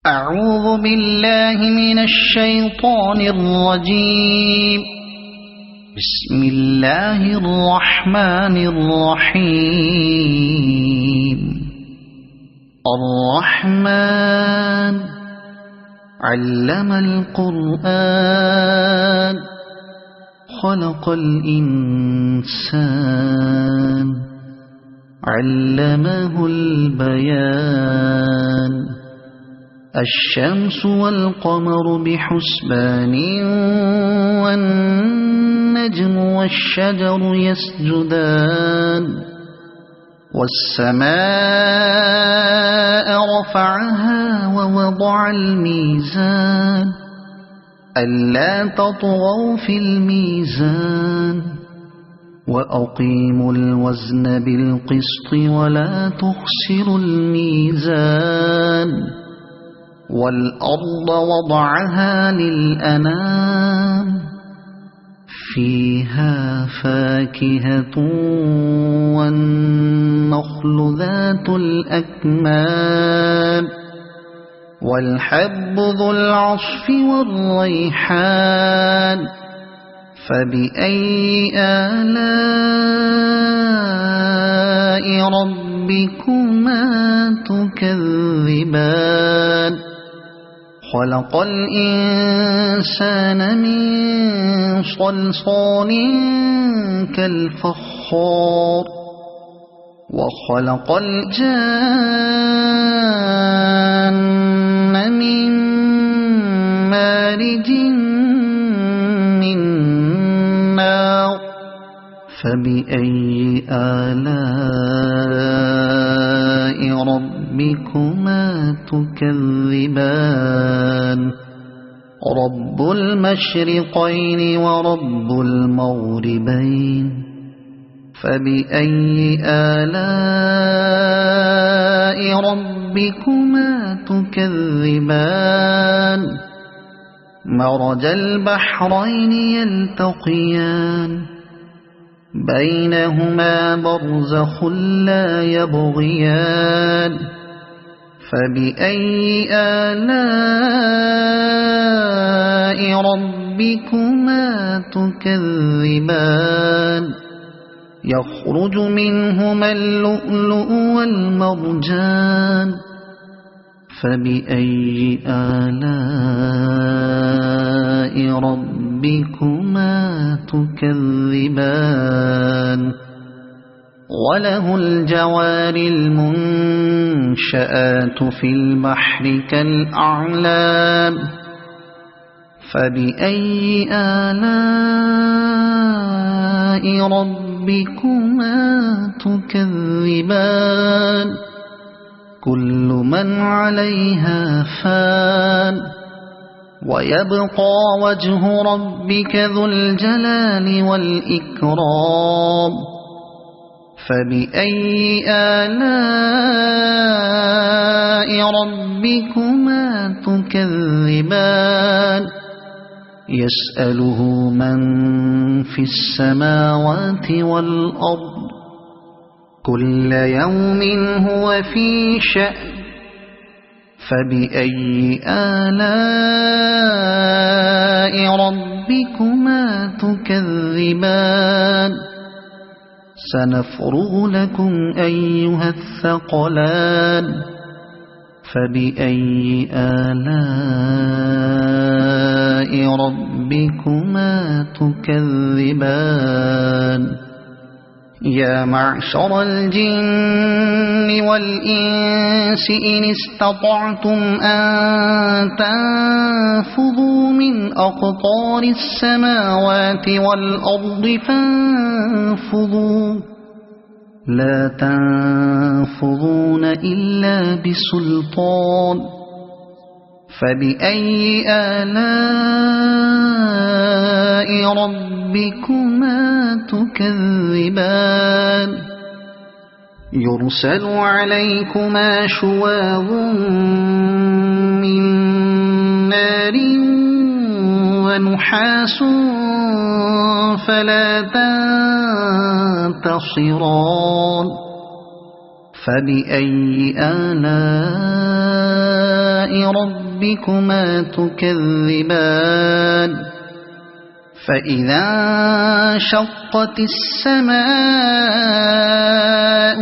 أعوذ بالله من الشيطان الرجيم. بسم الله الرحمن الرحيم. الرحمن علم القرآن خلق الإنسان علمه البيان. الشمس والقمر بحسبان والنجم والشجر يسجدان. والسماء رفعها ووضع الميزان ألا تطغوا في الميزان وأقيموا الوزن بالقسط ولا تخسروا الميزان. والأرض وضعها للأنام فيها فاكهة والنخل ذات الأكمام والحب ذو العصف والريحان. فبأي آلاء ربكما تكذبان. خلق الإنسان من صلصال كالفخار وخلق الجان من مارج من نار. فبأي آلاء ربكما تكذبان. رب المشرقين ورب المغربين. فبأي آلاء ربكما تكذبان. مرج البحرين يلتقيان بينهما برزخ لا يبغيان. فبأي آلاء ربكما تكذبان. يخرج منهما اللؤلؤ والمرجان. فبأي آلاء ربكما تكذبان. وله الجوار المنشآت في البحر كالأعلام. فبأي آلاء ربكما تكذبان. كل من عليها فان ويبقى وجه ربك ذو الجلال والإكرام. فبأي آلاء ربكما تكذبان. يسأله من في السماوات والأرض كل يوم هو في شأن. فبأي آلاء ربكما تكذبان. سنفرغ لكم أيها الثقلان. فبأي آلاء ربكما تكذبان. يا معشر الجن والإنس إن استطعتم أن تنفذوا من أقطار السماوات والأرض فانفذوا لا تنفذون إلا بسلطان. فبأي آلاء ربكما تكذبان. يرسل عليكما شواظ من نار ونحاس فلا تنتصران. فبأي آلاء ربكما تكذبان فإذا انشقت السماء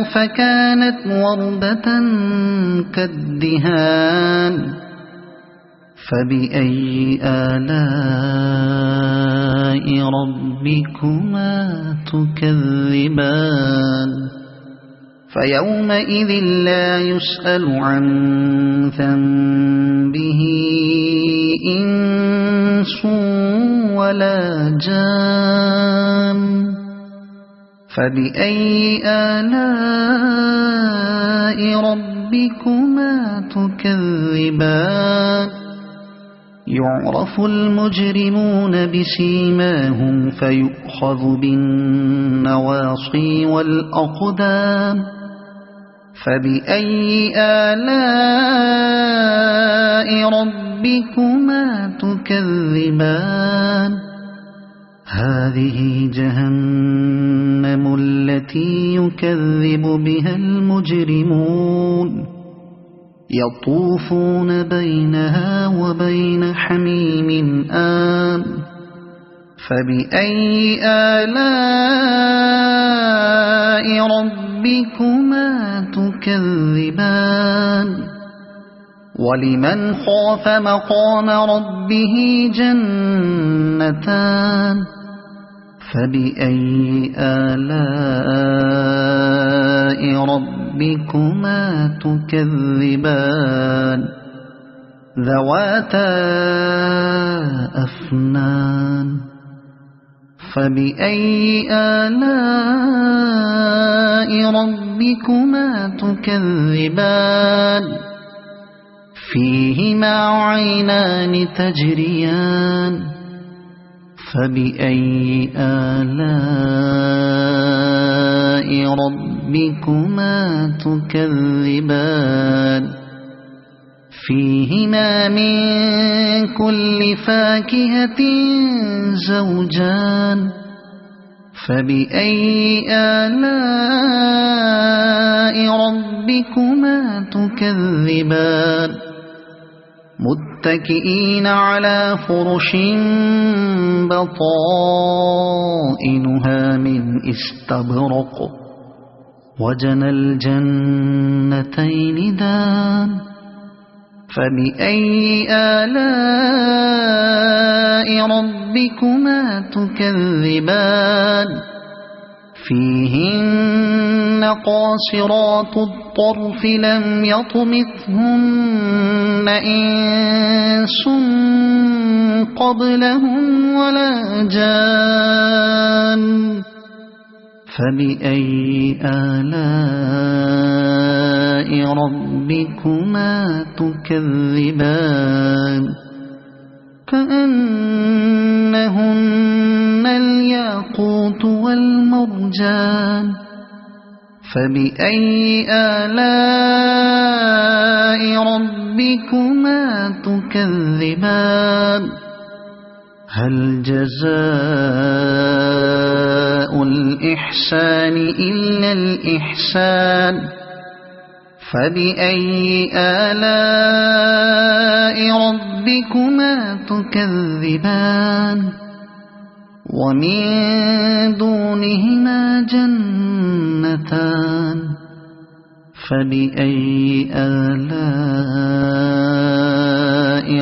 فكانت وردة كالدهان فبأي آلاء ربكما تكذبان فيومئذ لا يسأل عن ذنبه إنس ولا جان فبأي آلاء ربكما تكذبان يعرف المجرمون بسيماهم فيؤخذ بالنواصي والأقدام فبأي آلاء ربكما تكذبان هذه جهنم التي يكذب بها المجرمون يطوفون بينها وبين حميم آن فبأي آلاء ربكما تكذبان ولمن خاف مقام ربه جنتان فبأي آلاء ربكما تكذبان ذواتا أفنان فبأي آلاء ربكما تكذبان فيهما عينان تجريان فبأي آلاء ربكما تكذبان فيهما من كل فاكهة زوجان فبأي آلاء ربكما تكذبان متكئين على فرش بطائنها من استبرق وجنى الجنتين دان فبأي آلاء ربكما تكذبان فيهن قاصرات الطرف لم يطمثهن إنس قبلهم ولا جان فبأي آلاء ربكما تكذبان كأنهن الياقوت والمرجان فبأي آلاء ربكما تكذبان هل جزاء الإحسان إلا الإحسان فبأي آلاء ربكما تكذبان ومن دونهما جنتان فبأي آلاء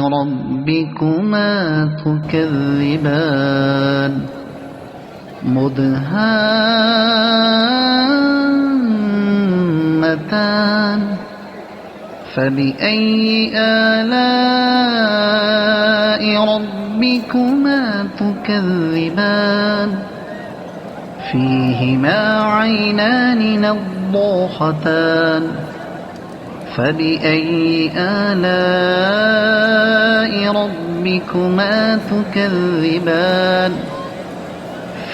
ربكما تكذبان مدهامتان فبأي آلاء ربكما تكذبان فيهما عينان نضاختان فبأي آلاء ربكما تكذبان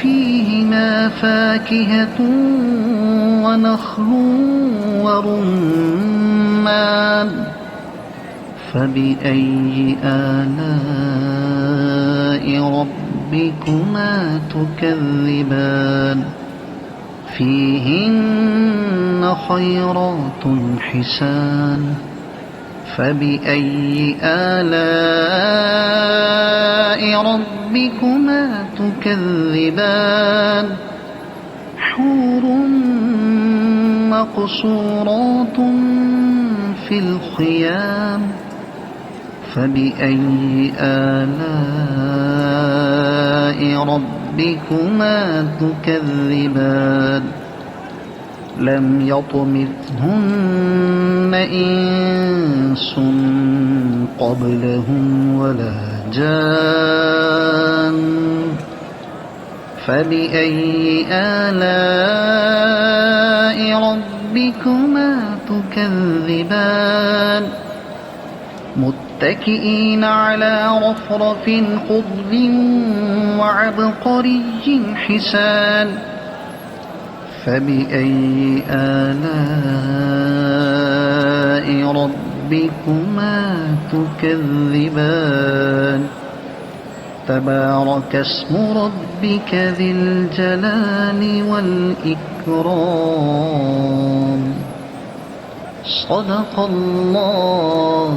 فيهما فاكهة ونخل ورمان فبأي آلاء ربكما تكذبان فيهن خيرات حسان فبأي آلاء ربكما تكذبان حور مقصورات في الخيام فبأي آلاء ربكما تكذبان لم يطمثهن إنس قبلهم ولا جان فبأي آلاء ربكما تكذبان متكئين على رفرف خضر وعبقري حسان فبأي آلاء ربكما تكذبان تبارك اسم ربك ذي الجلال والإكرام صدق الله